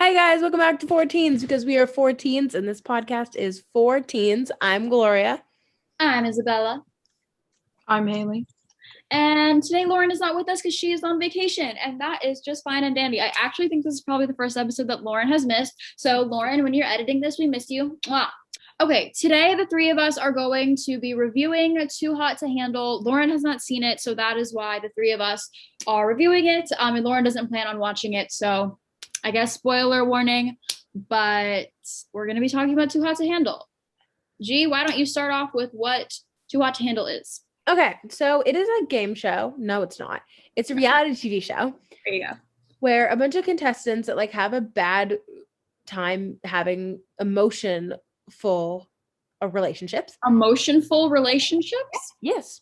Hi guys, welcome back to 14s because we are 14s and this podcast is for teens. I'm Gloria. I'm Isabella. I'm Haley. And today Lauren is not with us because she is on vacation, and that is just fine and dandy. I actually think this is probably the first episode that Lauren has missed. So Lauren, when you're editing this, we missed you. Mwah. Okay, today the three of us are going to be reviewing Too Hot to Handle. Lauren has not seen it, so that is why the three of us are reviewing it. And Lauren doesn't plan on watching it, so I guess spoiler warning, but we're going to be talking about Too Hot to Handle. G, why don't you start off with what Too Hot to Handle is? Okay, so it is a game show. No, it's not. It's a reality TV show. There you go. Where a bunch of contestants that have a bad time having emotionful relationships. Emotionful relationships? Yes.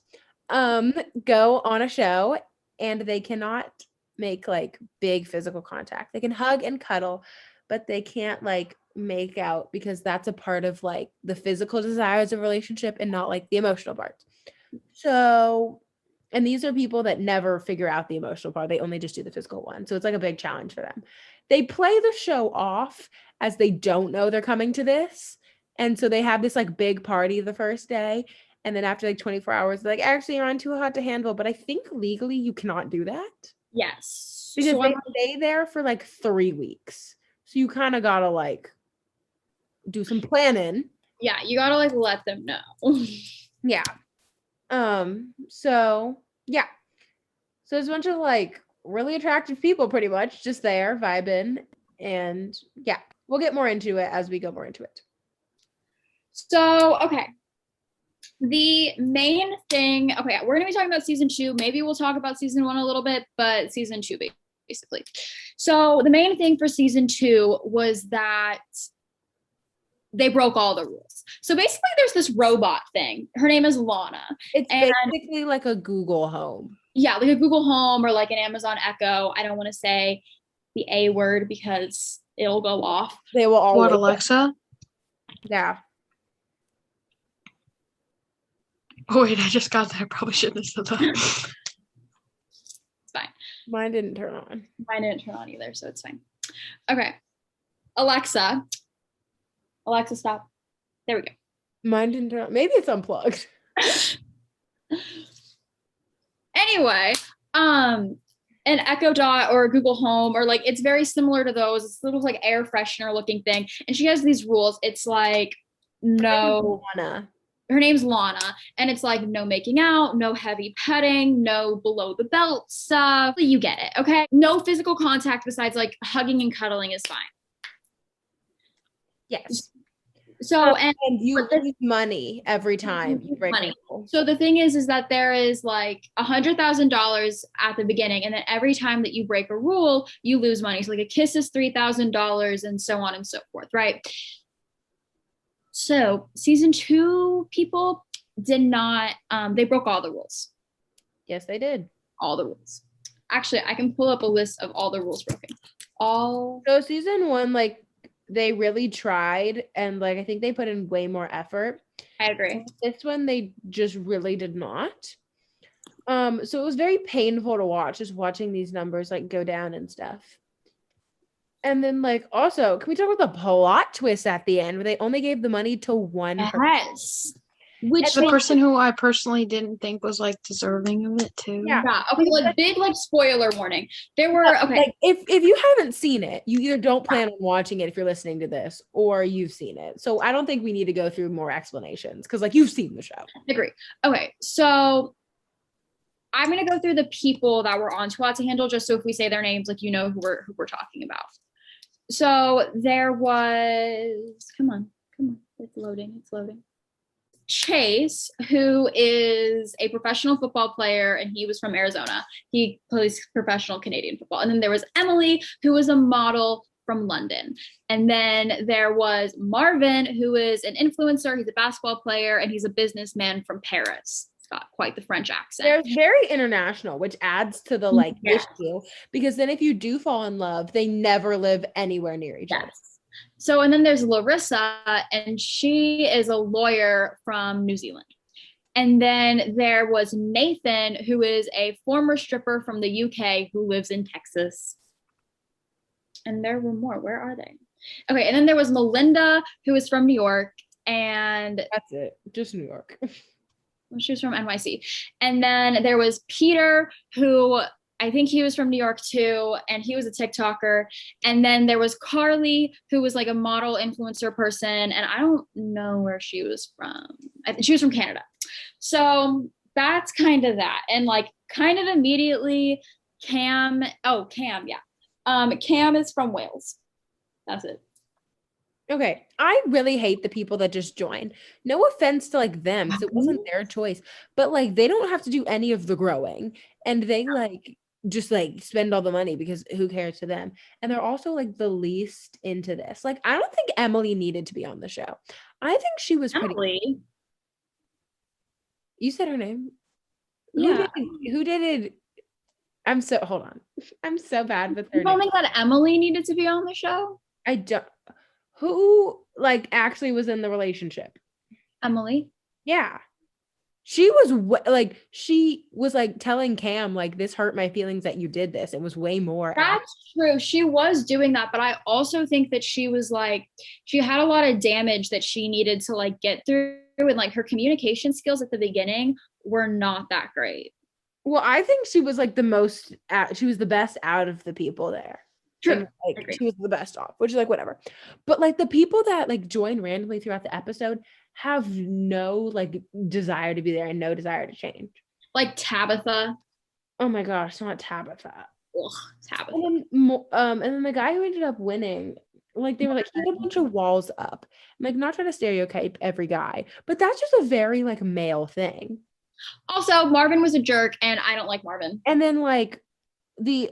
Go on a show and they cannot make big physical contact. They can hug and cuddle, but they can't make out because that's a part of the physical desires of a relationship and not the emotional part. So, and these are people that never figure out the emotional part. They only just do the physical one. So it's a big challenge for them. They play the show off as they don't know they're coming to this. And so they have this big party the first day. And then after 24 hours, they're actually you're on Too Hot to Handle. But I think legally you cannot do that. Yes. Because so they stay there for 3 weeks. So you kind of got to do some planning. Yeah, you got to let them know. Yeah. So yeah. So there's a bunch of really attractive people pretty much just there vibing. And yeah, we'll get more into it as we go more into it. So, okay. The main thing, okay, we're going to be talking about season 2. Maybe we'll talk about season 1 a little bit, but season 2 basically. So the main thing for season 2 was that they broke all the rules. So basically there's this robot thing. Her name is Lana. It's basically a Google Home. Yeah, a Google Home or an Amazon Echo. I don't want to say the A word because it'll go off. They will all. What, Alexa? Yeah. Oh wait, I just got that. I probably shouldn't have said that. It's fine. Mine didn't turn on. Mine didn't turn on either, so it's fine. Okay. Alexa, stop. There we go. Mine didn't turn on. Maybe it's unplugged. Anyway, an Echo Dot or a Google Home or it's very similar to those. It's a little air freshener looking thing. And she has these rules. It's no. Lana. Her name's Lana, and it's no making out, no heavy petting, no below the belt stuff. You get it, okay? No physical contact besides hugging and cuddling is fine. Yes. So and you lose money every time you break money. So the thing is that there is $100,000 at the beginning, and then every time that you break a rule, you lose money. So a kiss is $3,000, and so on and so forth, right? So season 2 people did not, they broke all the rules. Yes, they did. All the rules. Actually, I can pull up a list of all the rules broken. So season 1, they really tried and I think they put in way more effort. I agree. This one, they just really did not. So it was very painful to watch, just watching these numbers go down and stuff. And then also, can we talk about the plot twist at the end where they only gave the money to one person? Yes. Which the person who I personally didn't think was deserving of it too. Yeah. Okay, big spoiler warning. There were if you haven't seen it, you either don't plan on watching it if you're listening to this, or you've seen it. So I don't think we need to go through more explanations because you've seen the show. I agree. Okay, so I'm gonna go through the people that were on Too Hot to Handle just so if we say their names, you know who we're talking about. So there was, come on, it's loading. Chase, who is a professional football player, and he was from Arizona. He plays professional Canadian football. And then there was Emily, who was a model from London. And then there was Marvin, who is an influencer. He's a basketball player, and he's a businessman from Paris. Got quite the French accent. They're very international, which adds to the issue, because then if you do fall in love, they never live anywhere near each other. So, and then there's Larissa, and she is a lawyer from New Zealand. And then there was Nathan, who is a former stripper from the UK who lives in Texas. And there were more. Where are they? Okay, and then there was Melinda, who was from New York, and That's it. Just New York. she was from NYC. And then there was Peter, who I think he was from New York too, and he was a TikToker. And then there was Carly, who was like a model influencer person, and I don't know where she was from. I think she was from Canada. So that's kind of that. And like kind of immediately, Cam, yeah. Cam is from Wales. That's it. Okay, I really hate the people that just join. No offense to like them, because it wasn't their choice, but like they don't have to do any of the growing, and they like just like spend all the money because who cares to them? And they're also like the least into this. Like I don't think Emily needed to be on the show. I think she was pretty. Emily. You said her name. Yeah. Who did it? I'm so hold on. I'm so bad with her You don't name. think that Emily needed to be on the show? I don't. Who like actually was in the relationship? Emily. Yeah. She was she was like telling Cam like this hurt my feelings that you did this. It was way more. That's true. She was doing that, but I also think that she was like she had a lot of damage that she needed to like get through, and like her communication skills at the beginning were not that great. Well, I think she was like she was the best out of the people there. True. And, like she was the best off, which is like whatever. But like the people that like join randomly throughout the episode have no like desire to be there and no desire to change. Like Tabitha. Oh my gosh, not Tabitha. Ugh, Tabitha. And then the guy who ended up winning, like they were like he had a bunch of walls up. I'm like not trying to stereotype every guy, but that's just a very like male thing. Also, Marvin was a jerk, and I don't like Marvin. And then like who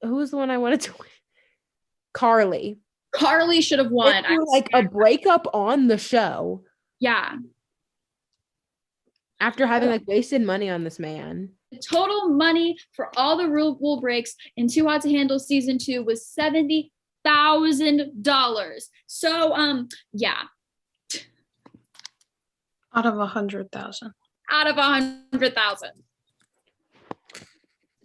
was the one I wanted to win? Carly. Carly should have won. Like a breakup on the show. Yeah. After having like wasted money on this man. The total money for all the rule breaks in Too Hot to Handle season 2 was $70,000. So yeah. Out of 100,000. Out of 100,000.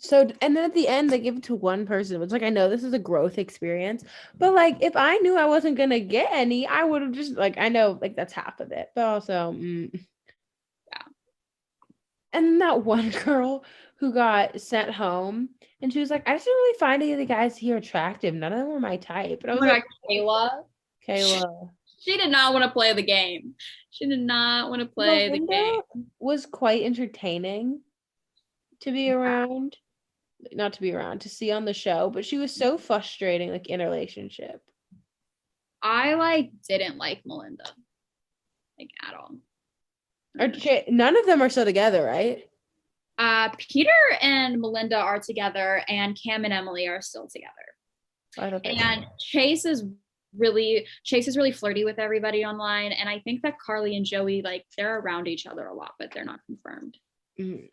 So, and then at the end, they give it to one person, which, like, I know this is a growth experience, but like, if I knew I wasn't gonna get any, I would have just like, I know, like, that's half of it, but also, yeah. And then that one girl who got sent home, and she was like, I just didn't really find any of the guys here attractive. None of them were my type. And I was like, Kayla. She did not want to play the game. She did not want to play the game. Was quite entertaining to be around. Not to be around, to see on the show, but she was so frustrating, like in a relationship. I like didn't like Melinda, like at all. None of them are still together, right? Peter and Melinda are together, and Cam and Emily are still together. I don't think and Chase is really flirty with everybody online, and I think that Carly and Joey, like, they're around each other a lot, but they're not confirmed. Mm-hmm.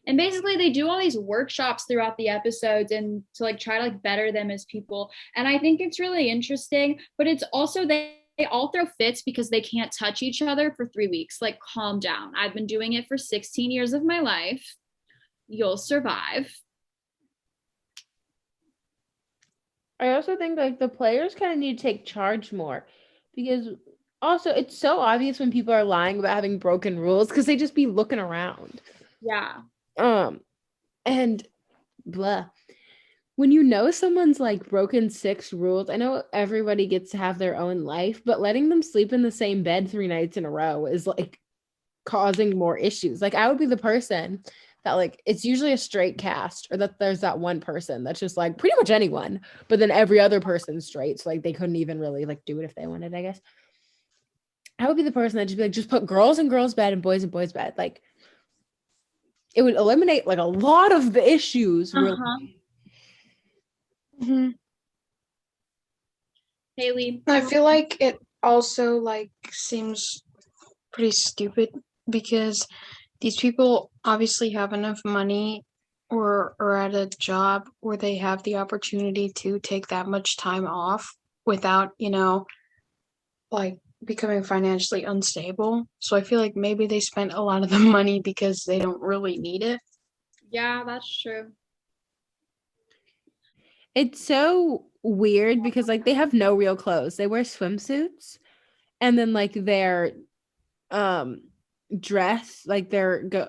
And basically they do all these workshops throughout the episodes and to like try to like better them as people. And I think it's really interesting, but it's also they all throw fits because they can't touch each other for 3 weeks. Like, calm down. I've been doing it for 16 years of my life. You'll survive. I also think like the players kind of need to take charge more, because also it's so obvious when people are lying about having broken rules because they just be looking around. Yeah. And blah. When you know someone's like broken 6 rules, I know everybody gets to have their own life, but letting them sleep in the same bed 3 nights in a row is like causing more issues. Like I would be the person that like, it's usually a straight cast, or that there's that one person that's just like pretty much anyone, but then every other person's straight. So like they couldn't even really like do it if they wanted, I guess. I would be the person that just be like, just put girls in girls' bed and boys in boys' bed. Like it would eliminate like a lot of the issues. Mm-hmm. Haley. I feel like it also like seems pretty stupid because these people obviously have enough money or are at a job where they have the opportunity to take that much time off without, like becoming financially unstable. So I feel like maybe they spent a lot of the money because they don't really need it. Yeah, that's true. It's so weird because like they have no real clothes. They wear swimsuits and then like their um dress, like their go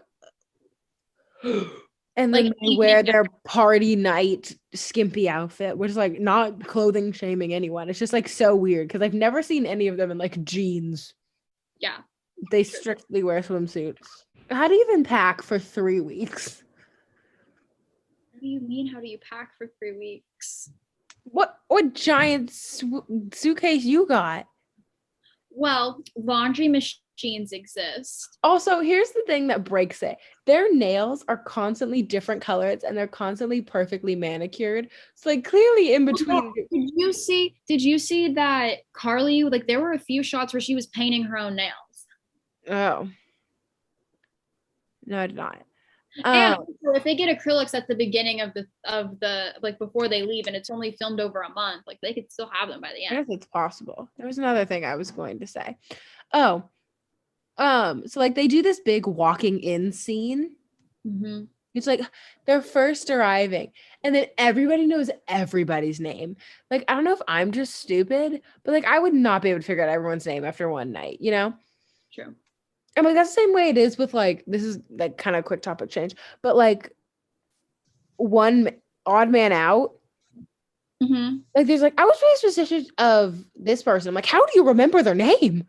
and then Like they evening wear their party night skimpy outfit, which is like not clothing shaming anyone. It's just like so weird because I've never seen any of them in like jeans. Yeah. They strictly wear swimsuits. How do you even pack for 3 weeks? What do you mean? How do you pack for 3 weeks? What giant suitcase you got? Well, laundry machines exist. Also, here's the thing that breaks it. Their nails are constantly different colors and they're constantly perfectly manicured. So like clearly in between. Did you see that Carly, like there were a few shots where she was painting her own nails? Oh. No, I did not. And also, if they get acrylics at the beginning of the like before they leave and it's only filmed over a month, like they could still have them by the I end. guess it's possible. There was another thing I was going to say. Oh, so like they do this big walking in scene. Mm-hmm. It's like they're first arriving, and then everybody knows everybody's name. Like, I don't know if I'm just stupid, but like I would not be able to figure out everyone's name after one night, you know? True. And like that's the same way it is with like this is like kind of quick topic change, but like one odd man out. Mm-hmm. Like there's like I was really suspicious of this person. I'm like, how do you remember their name?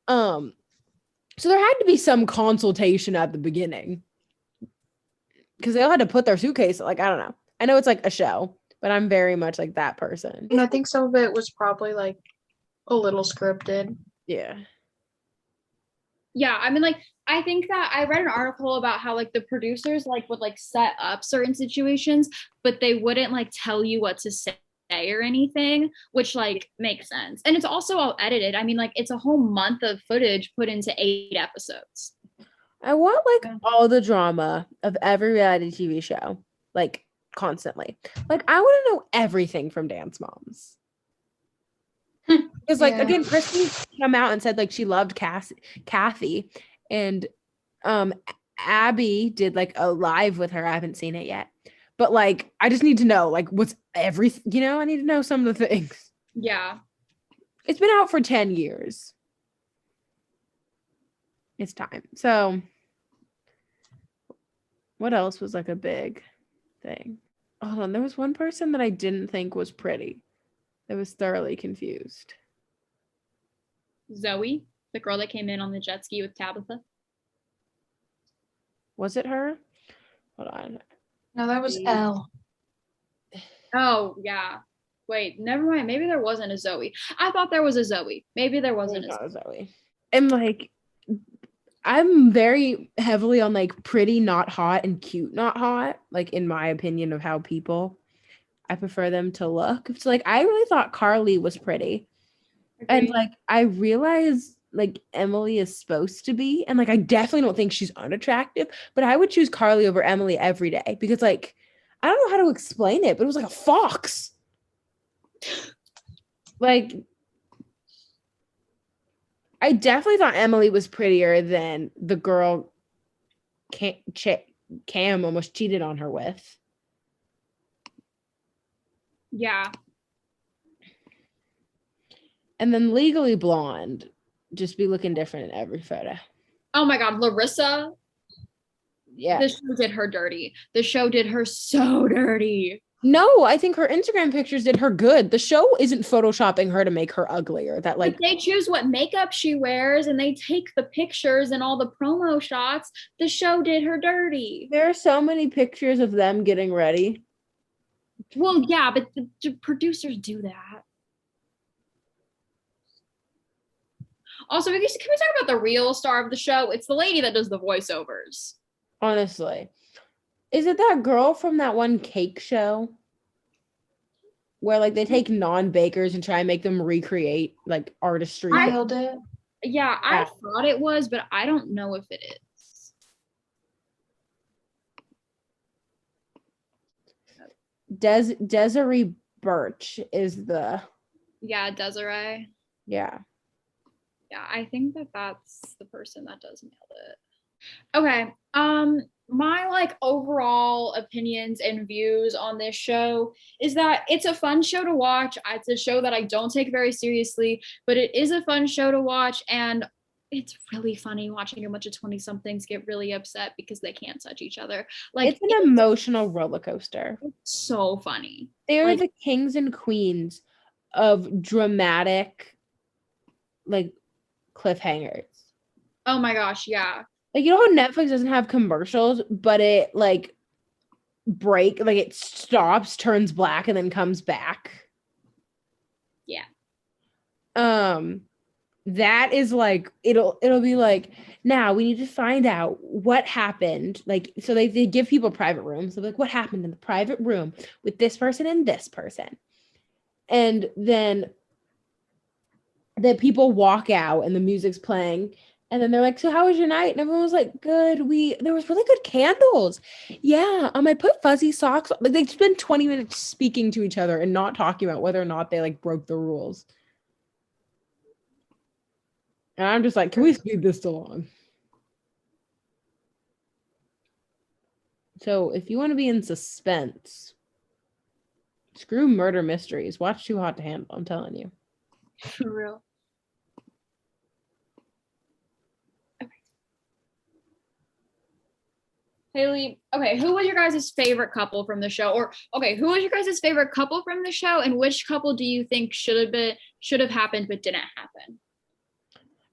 So there had to be some consultation at the beginning because they all had to put their suitcase. Like I don't know. I know it's like a show, but I'm very much like that person. And I think some of it was probably like a little scripted. Yeah. Yeah, I mean, like, I think that I read an article about how like the producers like would like set up certain situations, but they wouldn't like tell you what to say or anything, which like makes sense. And it's also all edited. I mean, like, it's a whole month of footage put into 8 episodes. I want like all the drama of every reality TV show, like constantly. Like I want to know everything from Dance Moms. Because like Yeah. again, Christy came out and said like she loved Kathy, and um Abby did like a live with her. I haven't seen it yet, but like I just need to know like what's everything. You know, I need to know some of the things. Yeah. It's been out for 10 years. It's time. So, what else was like a big thing? Hold on, there was one person that I didn't think was pretty. I was thoroughly confused. Zoe, the girl that came in on the jet ski with Tabitha. Was it her? Hold on. No, that was Elle. Oh, yeah. Wait, never mind. Maybe there wasn't a Zoe. I thought there was a Zoe. Maybe there wasn't a Not Zoe. Zoe. And like I'm very heavily on like pretty not hot and cute not hot, like in my opinion of how people I prefer them to look. So like I really thought Carly was pretty. And Agreed. like I realize like Emily is supposed to be, and like I definitely don't think she's unattractive, but I would choose Carly over Emily every day because like I don't know how to explain it, but it was like a fox. Like I definitely thought Emily was prettier than the girl Cam almost cheated on her with. Yeah. And then Legally Blonde just be looking different in every photo. Oh my God, Larissa. Yeah. The show did her dirty. The show did her so dirty. No, I think her Instagram pictures did her good. The show isn't photoshopping her to make her uglier. That like But they choose what makeup she wears and they take the pictures and all the promo shots. The show did her dirty. there are so many pictures of them getting ready. Well, yeah, but the producers do that. Also, can we talk about the real star of the show? It's the lady that does the voiceovers. Honestly. Is it that girl from that one cake show? Where like they take non-bakers and try and make them recreate like artistry. I killed it. Yeah, I Yeah. thought it was, but I don't know if it is. Desiree Birch is the Yeah, Desiree. yeah. Yeah, I think that that's the person that does nail it. Okay. my like overall opinions and views on this show is that it's a fun show to watch. It's a show that I don't take very seriously, but it is a fun show to watch, and it's really funny watching a bunch of 20 somethings get really upset because they can't touch each other. Like, It's an emotional roller coaster. it's so funny. They're Like, the kings and queens of dramatic, like, cliffhangers. oh my gosh, yeah. Like, you know how Netflix doesn't have commercials, but it like it stops, turns black, and then comes back. Yeah. That is like it'll be like, now we need to find out what happened. Like, so they give people private rooms. So like, what happened in the private room with this person and this person? And then the people walk out and the music's playing. And then they're like, so how was your night? And everyone was like, good. There was really good candles. Yeah. I put fuzzy socks. Like, they spent 20 minutes speaking to each other and not talking about whether or not they like broke the rules. And I'm just like, can we speed this along? So if you want to be in suspense, screw murder mysteries. Watch Too Hot to Handle. I'm telling you. For real. Haley, okay, who was your guys' favorite couple from the show? Or okay, who was your guys' favorite couple from the show, and which couple do you think should have happened but didn't happen?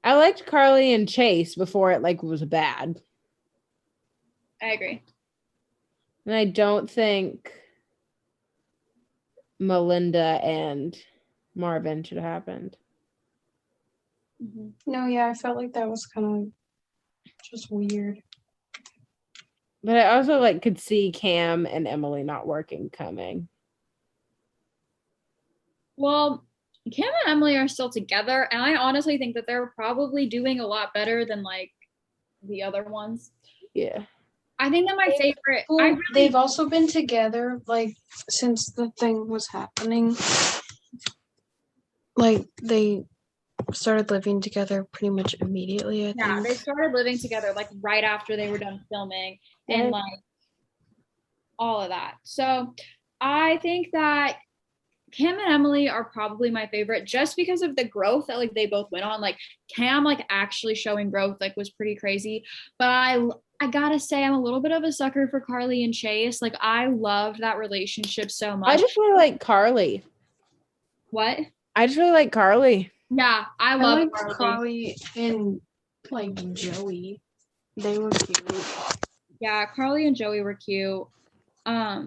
I liked Carly and Chase before it like was bad. I agree. And I don't think Melinda and Marvin should have happened. Mm-hmm. No, yeah, I felt like that was kind of just weird. But I also like could see Cam and Emily not working coming. Well, Cam and Emily are still together, and I honestly think that they're probably doing a lot better than like the other ones. Yeah. I think that my favorite. Well, they've also been together like since the thing was happening. Like they started living together pretty much immediately. I think. They started living together like right after they were done filming, and like all of that. So I think that Cam and Emily are probably my favorite just because of the growth that like they both went on. Like Cam like actually showing growth like was pretty crazy. But I gotta say I'm a little bit of a sucker for Carly and Chase. Like I loved that relationship so much. I just really like Carly. What? I just really like Carly. Yeah, I love like Carly and like Joey. They were cute. Yeah, Carly and Joey were cute. I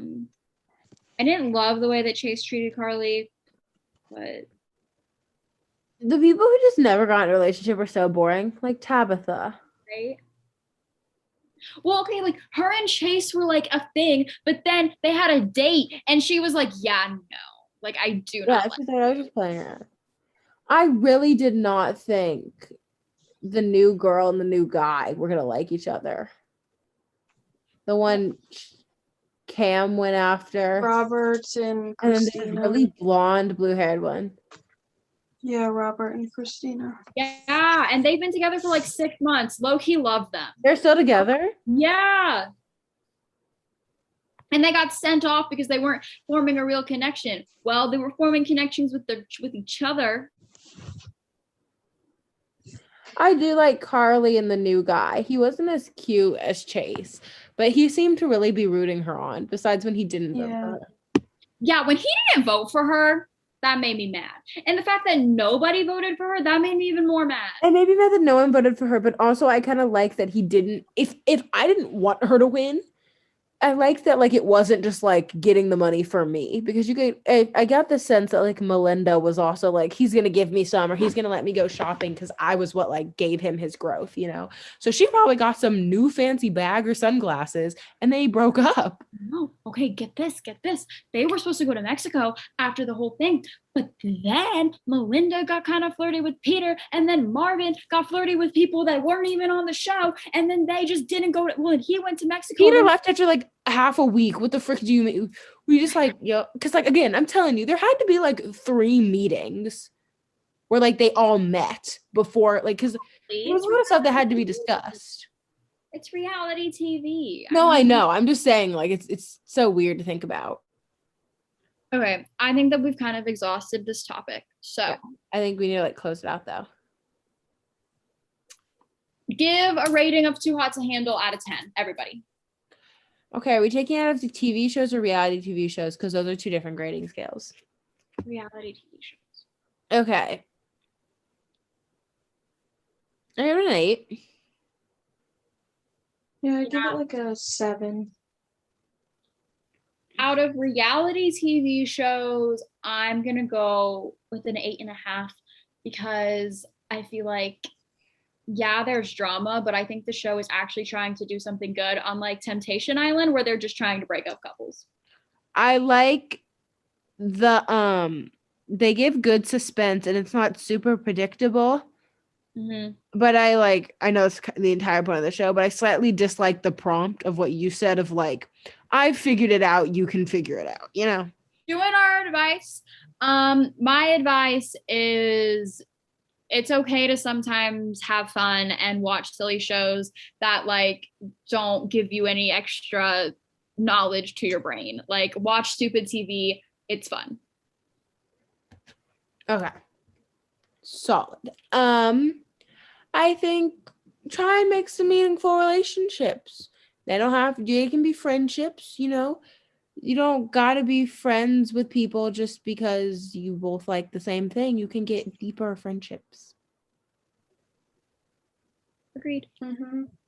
didn't love the way that Chase treated Carly, but the people who just never got in a relationship were so boring. Like Tabitha. Right? Well, okay, like her and Chase were like a thing, but then they had a date and she was like, yeah, no. Like I do not. Yeah, she's like, I was just playing around. I really did not think the new girl and the new guy were gonna like each other. The one Cam went after, Robert and Christina. And then this really blonde, blue-haired one. Yeah, Robert and Christina. Yeah, and they've been together for like 6 months. Low-key love them. They're still together? Yeah. And they got sent off because they weren't forming a real connection. Well, they were forming connections with each other. I do like Carly and the new guy. He wasn't as cute as Chase, but he seemed to really be rooting her on, besides when he didn't vote for her. Yeah, when he didn't vote for her, that made me mad. And the fact that nobody voted for her, that made me even more mad. And maybe mad that no one voted for her, but also I kind of like that he didn't. If I didn't want her to win, I like that, like, it wasn't just like getting the money for me, because I got the sense that like Melinda was also like, he's gonna give me some, or he's gonna let me go shopping because I was what like gave him his growth, you know. So she probably got some new fancy bag or sunglasses, and they broke up. No, okay, get this. They were supposed to go to Mexico after the whole thing, but then Melinda got kind of flirty with Peter, and then Marvin got flirty with people that weren't even on the show, and then they just didn't go to. Well, he went to Mexico. Peter left after like half a week. What the frick do you mean? We just like, yo, because like, again, I'm telling you, there had to be like 3 meetings where like they all met before, like, because there was a lot of stuff that had to be discussed. It's reality TV. No, I know. I'm just saying, like, it's so weird to think about. Okay, I think that we've kind of exhausted this topic. So Yeah. I think we need to like close it out though. give a rating of Too Hot to Handle out of 10, everybody. Okay, are we taking out of the TV shows or reality TV shows? Because those are two different grading scales. Reality TV shows. Okay. I give it an 8. Yeah, I give it like a 7. Out of reality TV shows, I'm gonna go with an 8.5 because I feel like, yeah, there's drama, but I think the show is actually trying to do something good, unlike Temptation Island, where they're just trying to break up couples. I like the they give good suspense and it's not super predictable. Mm-hmm. But I know it's the entire point of the show, but I slightly dislike the prompt of what you said of like, I figured it out, you can figure it out, you know? Doing our advice. My advice is it's okay to sometimes have fun and watch silly shows that like don't give you any extra knowledge to your brain. Like watch stupid TV, it's fun. Okay. Solid. I think try and make some meaningful relationships. They can be friendships, you know. You don't gotta be friends with people just because you both like the same thing. You can get deeper friendships. Agreed.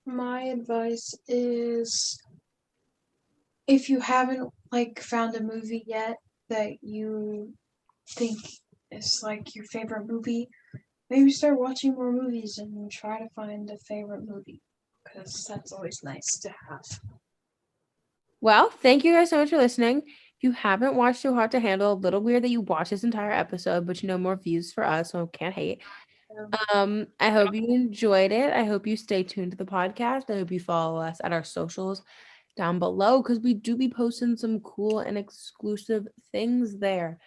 My advice is if you haven't like found a movie yet that you think is like your favorite movie, maybe start watching more movies and try to find a favorite movie because that's always nice to have. Well, thank you guys so much for listening. If you haven't watched Too Hot to Handle, a little weird that you watched this entire episode, but more views for us, so can't hate. I hope you enjoyed it. I hope you stay tuned to the podcast. I hope you follow us at our socials down below because we do be posting some cool and exclusive things there.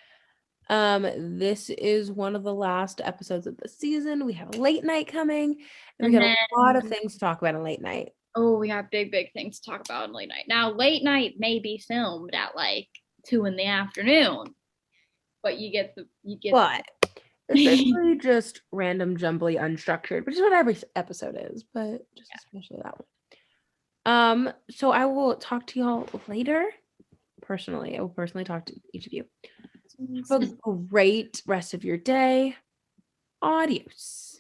This is one of the last episodes of the season. We have a late night coming, and we got a lot of things to talk about in late night. Oh, we got big things to talk about in late night. Now, late night may be filmed at like 2 p.m, but you get But it's basically just random, jumbly, unstructured, which is what every episode is, but just especially that one. So I will talk to y'all later. Personally, I will personally talk to each of you. Have a great rest of your day. Adios.